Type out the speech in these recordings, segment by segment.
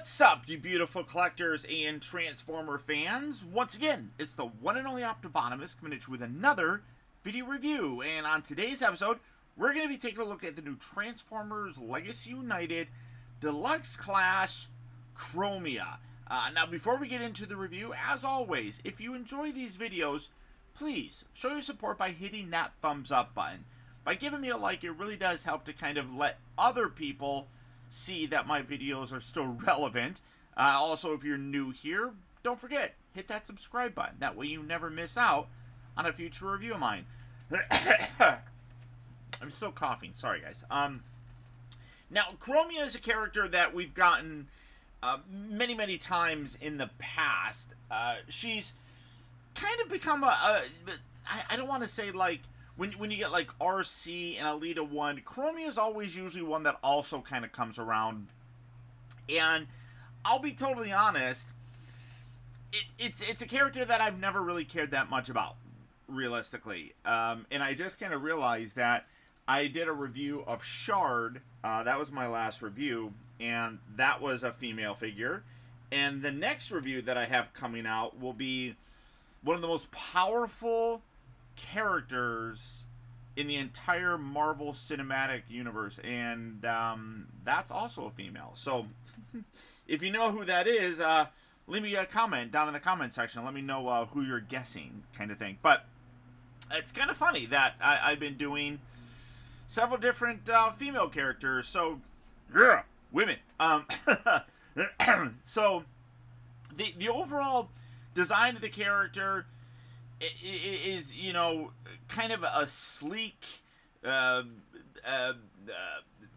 What's up, you beautiful collectors and Transformer fans? Once again, it's the one and only Optibotimus coming at you with another video review. And on today's episode, we're going to be taking a look at the new Transformers Legacy United Deluxe Class CHROMIA. Now, before we get into the review, as always, if you enjoy these videos, please show your support by hitting that thumbs up button. By giving me a like, it really does help to kind of let other people see that my videos are still relevant. Also, if you're new here, don't forget, hit that subscribe button. That way you never miss out on a future review of mine. I'm still coughing. Sorry, guys. Now, CHROMIA is a character that we've gotten many times in the past. She's kind of become I don't want to say like, when you get like RC and Elita 1, CHROMIA is always usually one that also kind of comes around. And I'll be totally honest, it's a character that I've never really cared that much about, realistically. And I just kind of realized that I did a review of Shard. That was my last review, and that was a female figure. And the next review that I have coming out will be one of the most powerful characters in the entire Marvel Cinematic Universe, and that's also a female. So if you know who that is, leave me a comment down in the comment section. Let me know who you're guessing, kind of thing. But it's kind of funny that I've been doing several different female characters. So yeah, women. So the overall design of the character is, you know, kind of a sleek,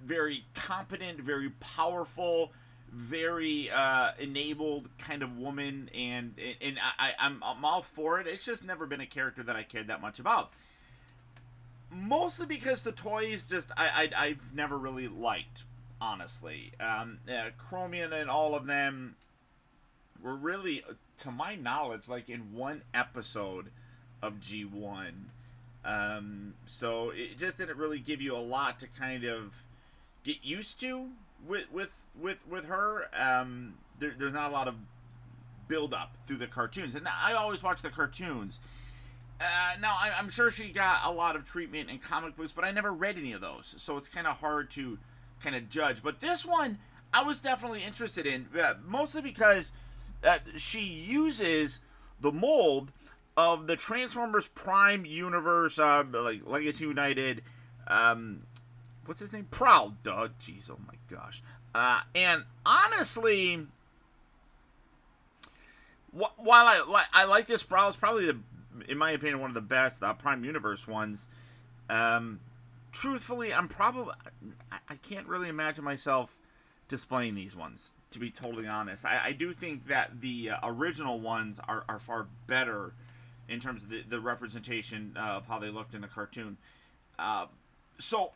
very competent, very powerful, very enabled kind of woman, and I'm all for it. It's just never been a character that I cared that much about. Mostly because the toys just I've never really liked, honestly. CHROMIA and all of them were really, to my knowledge, like in one episode of G1. So it just didn't really give you a lot to kind of get used to with her. There's not a lot of build up through the cartoons, and I always watch the cartoons. Now I'm sure she got a lot of treatment in comic books, but I never read any of those, so it's kind of hard to kind of judge. But this one I was definitely interested in, mostly because she uses the mold of the Transformers Prime Universe, like Legacy United, what's his name? Prowl, duh, jeez, oh my gosh. And honestly, while I like this Prowl, it's probably, in my opinion, one of the best Prime Universe ones. Truthfully, I can't really imagine myself displaying these ones, to be totally honest. I do think that the original ones are far better in terms of the representation of how they looked in the cartoon. So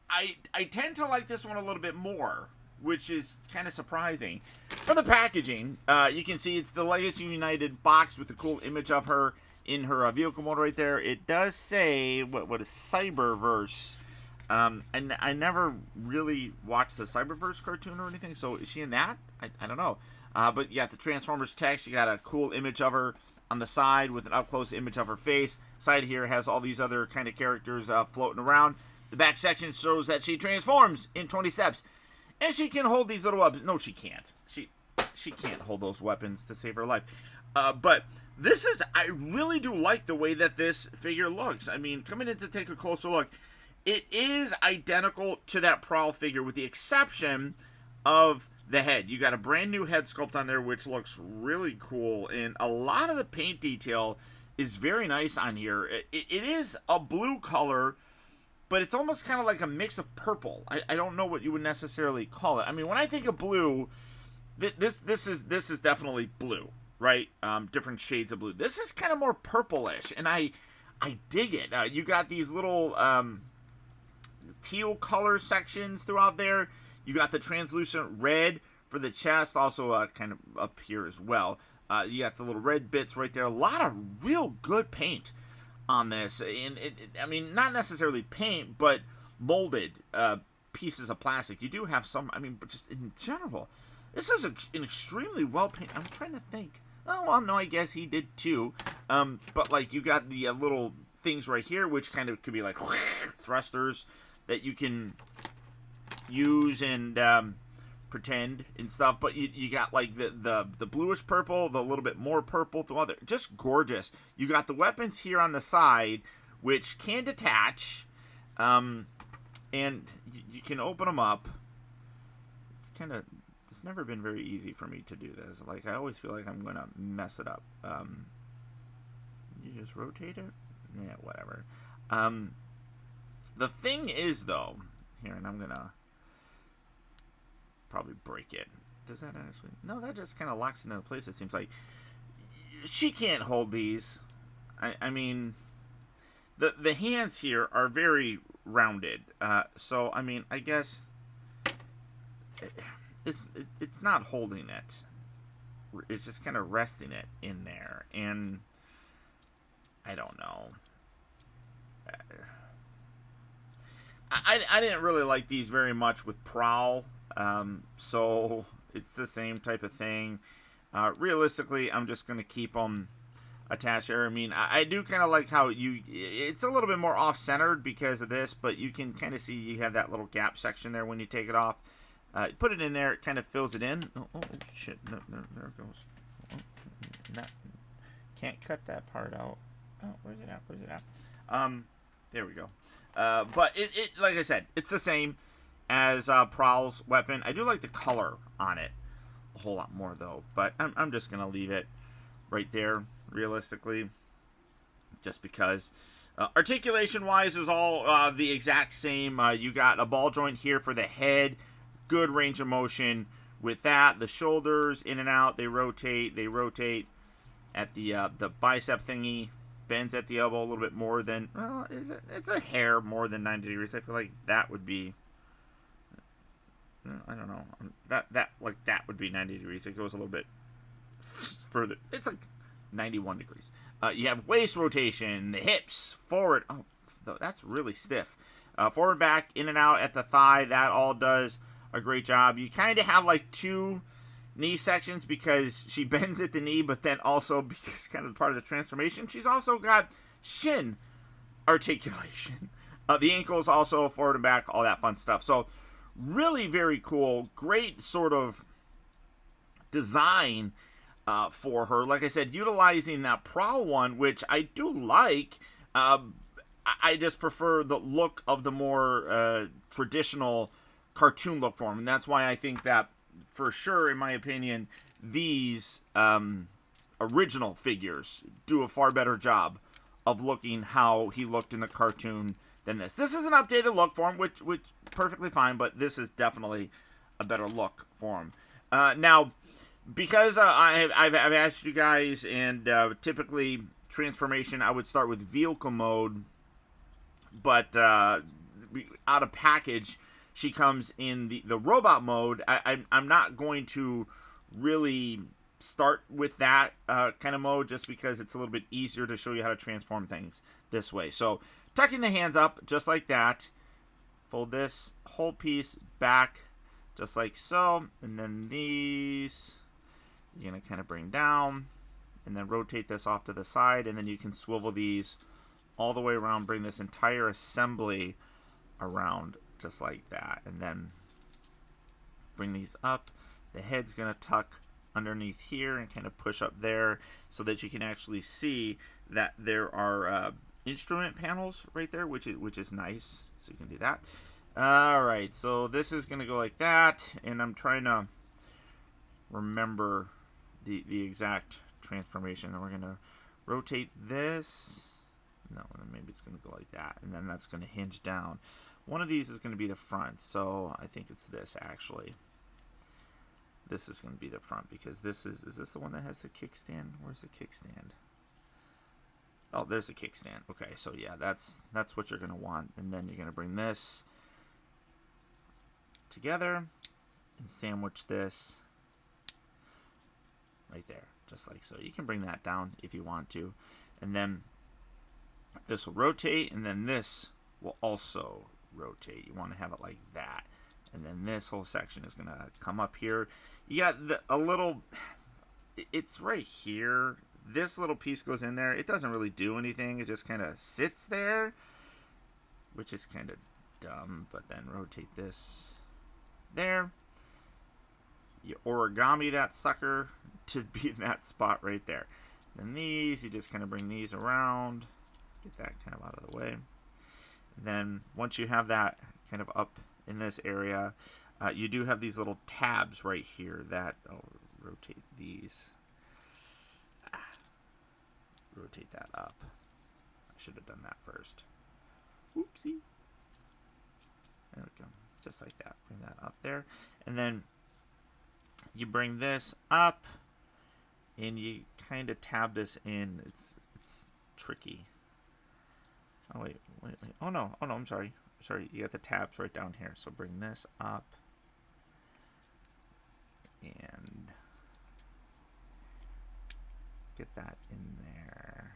I tend to like this one a little bit more, which is kind of surprising. For the packaging, you can see it's the Legacy United box with the cool image of her in her vehicle mode right there. It does say what is Cyberverse. And I never really watched the Cyberverse cartoon or anything, so is she in that? I don't know. But you got the Transformers text. You got a cool image of her on the side with an up-close image of her face. Side here has all these other kind of characters floating around. The back section shows that she transforms in 20 steps. And she can hold these little weapons. No, she can't. She can't hold those weapons to save her life. But this is, I really do like the way that this figure looks. I mean, coming in to take a closer look, it is identical to that Prowl figure with the exception of the head. You got a brand new head sculpt on there, which looks really cool, and a lot of the paint detail is very nice on here. It is a blue color, but it's almost kind of like a mix of purple. I don't know what you would necessarily call it. I mean, when I think of blue, this is definitely blue, right? Different shades of blue. This is kind of more purplish, and I dig it. You got these little teal color sections throughout there. You got the translucent red for the chest, also kind of up here as well. You got the little red bits right there. A lot of real good paint on this, and I mean, not necessarily paint, but molded pieces of plastic. You do have some, I mean, but just in general, This is an extremely well painted. I'm trying to think. Oh, well, no, I guess he did too. But like you got the little things right here, which kind of could be like thrusters that you can use and pretend and stuff. But you got like the bluish purple, the little bit more purple, the other, just gorgeous. You got the weapons here on the side, which can detach, and you can open them up. It's kind of, it's never been very easy for me to do this. Like, I always feel like I'm going to mess it up. You just rotate it? Yeah, whatever. The thing is, though, here, and I'm going to probably break it. Does that actually? No, that just kind of locks it into place, it seems like. She can't hold these. I mean, the hands here are very rounded. So, I mean, I guess it's not holding it. It's just kind of resting it in there. And I don't know. I didn't really like these very much with Prowl. So it's the same type of thing. Realistically, I'm just going to keep them attached here. I mean, I do kind of like how it's a little bit more off-centered because of this, but you can kind of see you have that little gap section there when you take it off. Put it in there, it kind of fills it in. Oh shit, no, there it goes. Can't cut that part out. Oh, where's it at? There we go. But it like I said, it's the same as Prowl's weapon. I do like the color on it a whole lot more, though. But I'm just going to leave it right there, realistically, just because. Articulation-wise is all the exact same. You got a ball joint here for the head. Good range of motion with that. The shoulders, in and out, they rotate. They rotate at the bicep thingy. Bends at the elbow a little bit more than, well, it's a hair more than 90 degrees. I feel like that would be, I don't know, that would be 90 degrees. It goes a little bit further. It's like 91 degrees. You have waist rotation, the hips, forward. Oh, that's really stiff. Forward, back, in and out at the thigh. That all does a great job. You kind of have like two knee sections because she bends at the knee, but then also because kind of part of the transformation, she's also got shin articulation. The ankles also forward and back, all that fun stuff. So really very cool. Great sort of design for her. Like I said, utilizing that Prowl one, which I do like. I just prefer the look of the more traditional cartoon look for him. And that's why I think that, for sure, in my opinion, these original figures do a far better job of looking how he looked in the cartoon than this. This is an updated look for him, which perfectly fine, but this is definitely a better look for him. Now, because I've asked you guys, and typically transformation, I would start with vehicle mode, but out of package, she comes in the robot mode. I'm not going to really start with that kind of mode just because it's a little bit easier to show you how to transform things this way. So tucking the hands up just like that. Fold this whole piece back just like so. And then these you're going to kind of bring down. And then rotate this off to the side. And then you can swivel these all the way around. Bring this entire assembly around just like that, and then bring these up. The head's going to tuck underneath here and kind of push up there so that you can actually see that there are instrument panels right there, which is nice. So you can do that. All right, so this is going to go like that, and I'm trying to remember the exact transformation. And we're going to rotate this. No, maybe it's going to go like that, and then that's going to hinge down. One of these is going to be the front, so I think it's this, actually. This is going to be the front, because this is this the one that has the kickstand? Where's the kickstand? Oh, there's the kickstand. Okay, so yeah, that's what you're going to want. And then you're going to bring this together and sandwich this right there, just like so. You can bring that down if you want to. And then this will rotate, and then this will also rotate. You want to have it like that. And then this whole section is going to come up here. You got a little... It's right here. This little piece goes in there. It doesn't really do anything. It just kind of sits there, which is kind of dumb. But then rotate this there. You origami that sucker to be in that spot right there. Then these, you just kind of bring these around. Get that kind of out of the way. And then once you have that kind of up in this area, you do have these little tabs right here that... I'll rotate these. Rotate that up. I should have done that first. Oopsie. There we go. Just like that. Bring that up there. And then you bring this up and you kind of tab this in. It's tricky. Oh wait. Oh no, I'm sorry. You got the tabs right down here. So bring this up and get that in there.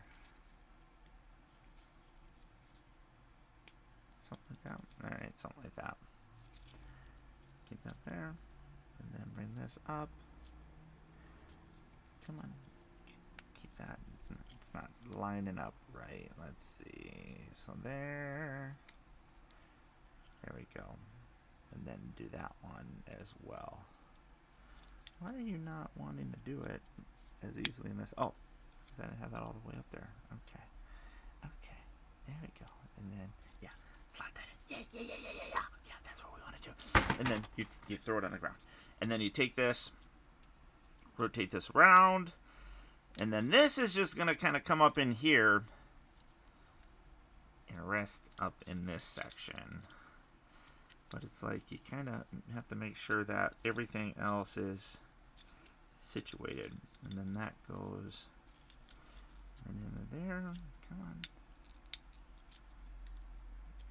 Something like that. Alright, something like that. Get that there. And then bring this up. Come on. Keep that. It's not lining up right. Let's see. So there. There we go. And then do that one as well. Why are you not wanting to do it as easily in this? Oh, because I didn't have that all the way up there. Okay. There we go. And then, yeah, slide that in. Yeah. Yeah, that's what we want to do. And then you throw it on the ground. And then you take this, rotate this around, and then this is just going to kind of come up in here and rest up in this section. But it's like you kind of have to make sure that everything else is situated. And then that goes right into there. Come on.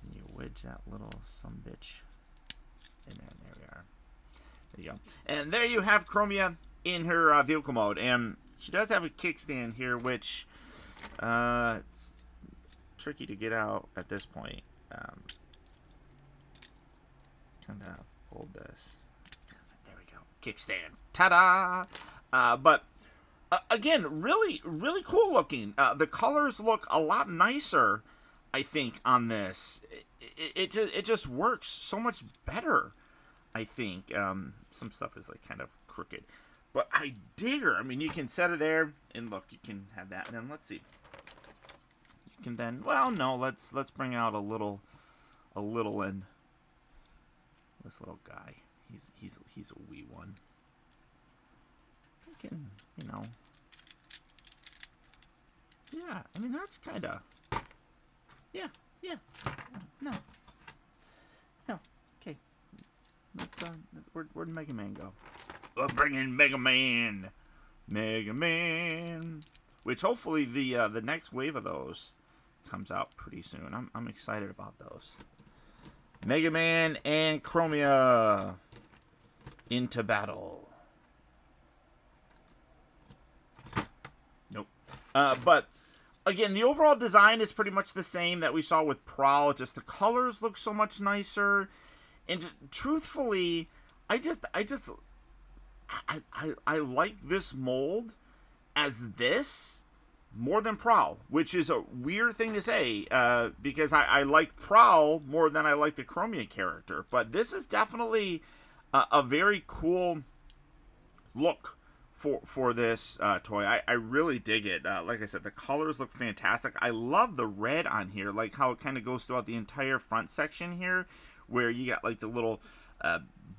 And you wedge that little sumbitch in there. There we are. There you go. And there you have CHROMIA in her vehicle mode. And she does have a kickstand here, which it's tricky to get out at this point. Kind of fold this. There we go. Kickstand. Ta-da! But again, really cool looking. The colors look a lot nicer, I think, on this. It just works so much better, I think. Some stuff is like kind of crooked, but I dig her. I mean, you can set her there, and look, you can have that. And then let's see. You can then, well, no, let's bring out a little in. This little guy, he's a wee one. You can, yeah. I mean, that's kind of, yeah. No. Okay. Let's where'd Mega Man go? We'll bring in Mega Man, which hopefully the next wave of those comes out pretty soon. I'm excited about those. Mega Man and CHROMIA into battle. Nope. But again, the overall design is pretty much the same that we saw with Prowl. Just the colors look so much nicer, and truthfully, I like this mold as this more than Prowl, which is a weird thing to say, because I like Prowl more than I like the CHROMIA character. But this is definitely a very cool look for this toy. I really dig it. Like I said, the colors look fantastic. I love the red on here, like how it kind of goes throughout the entire front section here, where you got like the little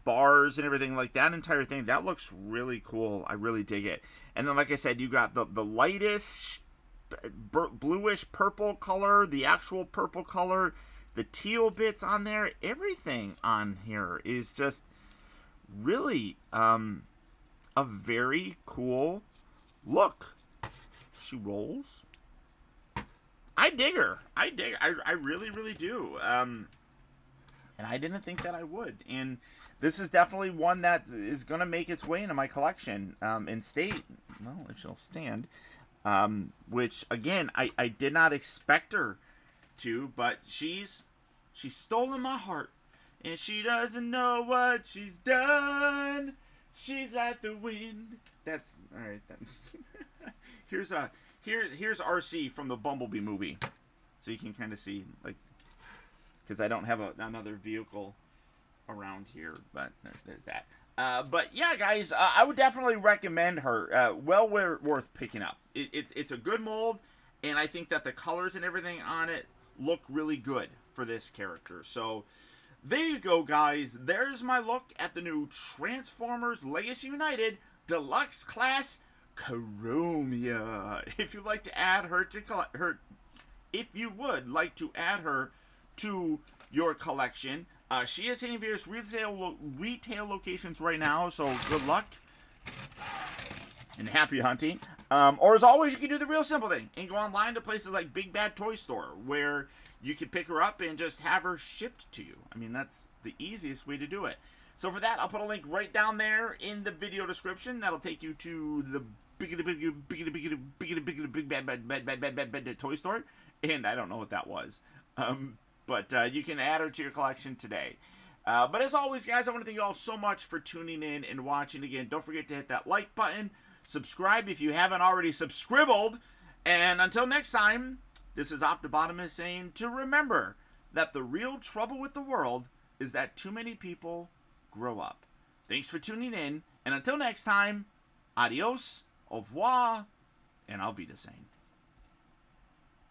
bars and everything, like that entire thing. That looks really cool. I really dig it. And then, like I said, you got the lightest bluish purple color, the actual purple color, the teal bits on there. Everything on here is just really a very cool look. She rolls. I dig her. I really do. And I didn't think that I would. And this is definitely one that is going to make its way into my collection and stay. Well, if she'll stand. Which, again, I did not expect her to, but she's stolen my heart. And she doesn't know what she's done. She's like the wind. That's all right then. Here's RC from the Bumblebee movie, so you can kind of see, like, because I don't have another vehicle around here, but there's that. But yeah, guys, I would definitely recommend her. Well worth picking up. It's a good mold, and I think that the colors and everything on it look really good for this character. So there you go, guys. There's my look at the new Transformers Legacy United Deluxe Class CHROMIA. If you'd like to add her to if you would like to add her to your collection, she is hitting various retail locations right now. So good luck and happy hunting. Or as always, you can do the real simple thing and go online to places like Big Bad Toy Store, where you can pick her up and just have her shipped to you. I mean, that's the easiest way to do it. So for that, I'll put a link right down there in the video description. That'll take you to the Big Bad Toy Store. And I don't know what that was. But you can add her to your collection today. But as always, guys, I want to thank you all so much for tuning in and watching. Again, don't forget to hit that like button. Subscribe if you haven't already subscribbled. And until next time, this is Optibotimus saying to remember that the real trouble with the world is that too many people grow up. Thanks for tuning in. And until next time, adios, au revoir, and I'll be the same.